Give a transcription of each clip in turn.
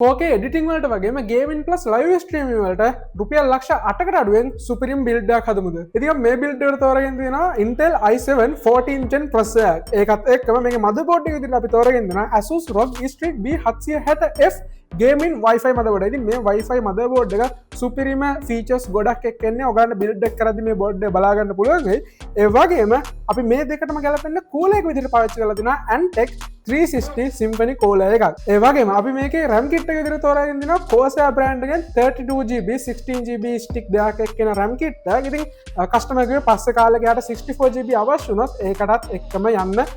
4K editing වලට වගේම gaming plus live streaming වලට රුපියල් ලක්ෂ 8කට අඩුවෙන් සුපිරිම් බිල්ඩ් එකක් හදමුද. ඉතින් මේ බිල්ඩ් එකට තෝරගෙන තියෙනවා Intel i7 14th gen processor. ඒකත් එක්කම මේකේ motherboard එක විදිහට අපි තෝරගෙන තියෙනවා Asus ROG Strix B760F gaming Wi-Fi motherboard. ඉතින් මේ Wi-Fi motherboard එක සුපිරිම features ගොඩක් එක්ක එන්නේ. ඔයගොල්ලන්ට බිල්ඩ් එක කරද්දී මේ board එක බලා ගන්න පුළුවන් වෙයි. ඒ වගේම අපි මේ දෙකටම ගැලපෙන්න cooler එක විදිහට පාවිච්චි කරලා තිනවා Antec 360 Symphony cooler එකක්. ඒ වගේම අපි මේකේ RAM kit එක විදිහට තෝරාගෙන දිනවා Corsair brand එකෙන් 32GB 16GB stick දෙකක් එක්කෙන RAM kit එකක්. ඉතින් කස්ටමර් ගේ පස්සේ කාලෙක යාට 64GB අවශ්‍ය වුණොත් ඒකටත් එක්කම යන්න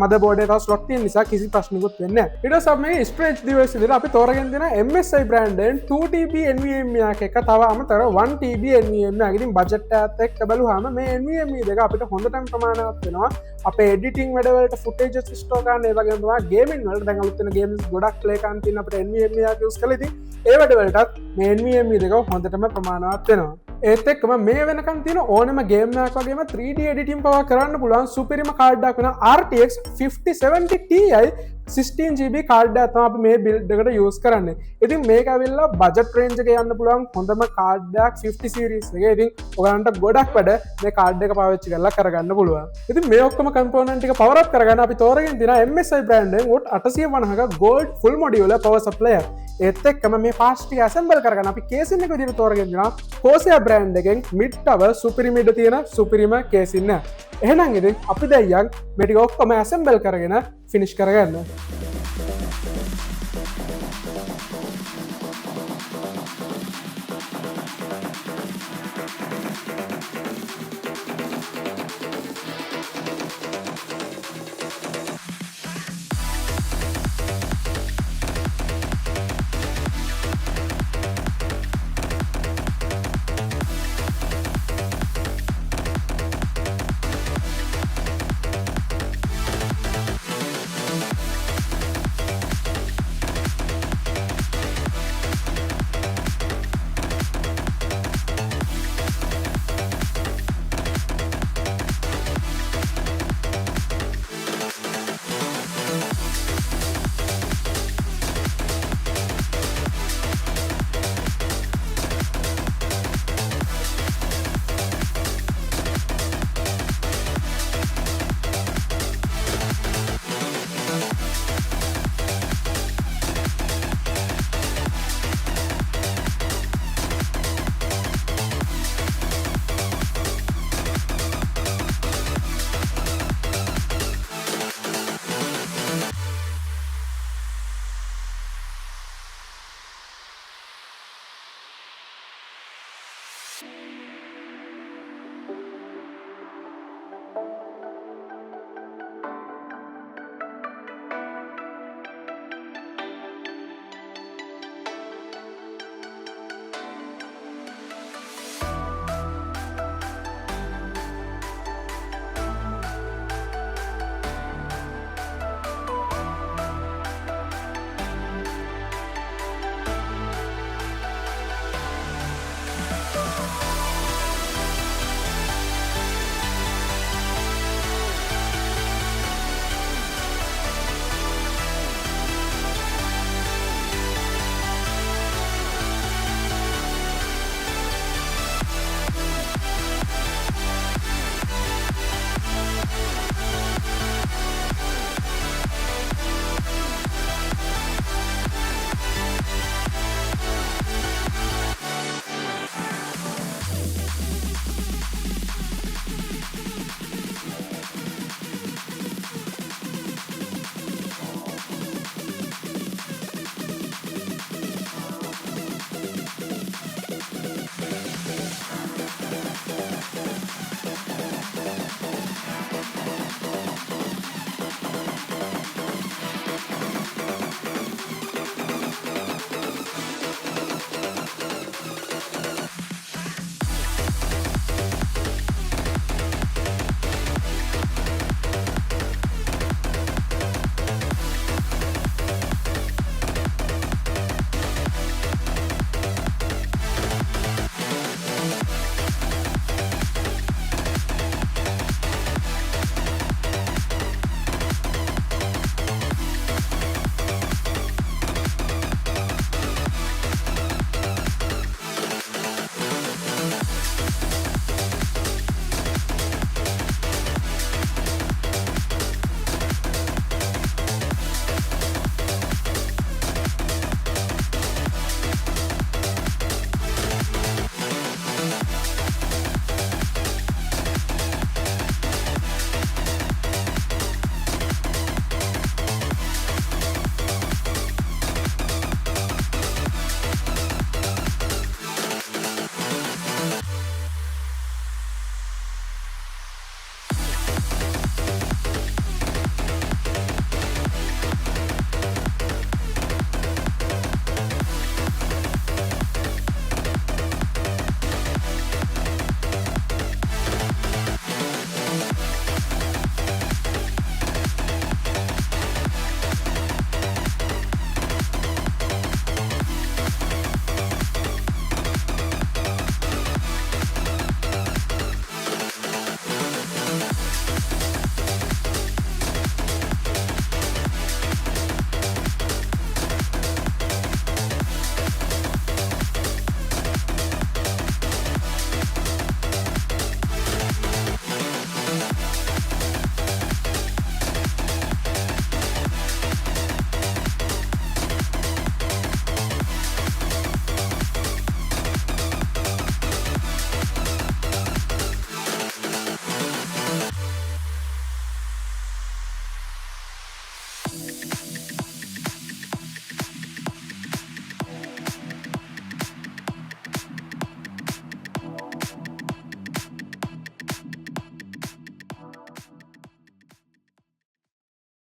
motherboard එක slot තියෙන නිසා කිසි ප්‍රශ්නකුත් වෙන්නේ නැහැ. ඊට පස්සේ මේ storage device විදිහට අපි තෝරාගෙන දෙනවා MSI brand එකෙන් 2TB NVMe එකක් එක තව අමතර 1TB NVMe එකක්. ඉතින් budget එකත් එක්ක බලුවාම මේ NVMe දෙක අපිට හොඳටම ප්‍රමාණවත් වෙනවා. අපේ editing වැඩ වලට footage store ගන්න ඒ වගේම තමයි gaming වලට දැන් අලුත් වෙන games ගොඩක් play කරන්න තියෙන අපිට NVMe එකක් use කරලා ඉතින් ඒ වැඩ වලටත් මේ NVMe දෙක හොඳටම ප්‍රමාණවත් වෙනවා. ඒත් එක්කම මේ වෙනකන් තියෙන ඕනම ගේම් එකක් වගේම 3D editing පවා කරන්න පුළුවන් සුපිරිම කාඩ් එකක් වෙන RTX 5070Ti 16GB කාඩ් එකක් තමයි අපි මේ බිල්ඩ් එකට යූස් කරන්නේ. ඉතින් මේක ඇවිල්ලා බජට් රේන්ජ් එකේ යන්න පුළුවන් හොඳම කාඩ් එකක් 50 series එකේ. ඉතින් ඔයගලන්ට ගොඩක් වැඩ මේ කාඩ් එක පාවිච්චි කරලා කරගන්න පුළුවන්. ඉතින් මේ ඔක්කොම කම්පොනන්ට් ටික පවර් අප් කරගන්න අපි තෝරගෙන තියෙන MSI brand එකෙන් උත් 850ක gold full modular power supply එක. ඒත් එක්කම මේ parts ටික assemble කරගන්න අපි casing එක විදිහට තෝරගෙන තියෙනවා Corsair brand එකෙන් mid tower සුපිරිම ඉඩ තියෙන සුපිරිම casing එක. එහෙනම් ඉතින් අපි දැන් යන් මේ ටික ඔක්කොම assemble කරගෙන finish කරගන්න.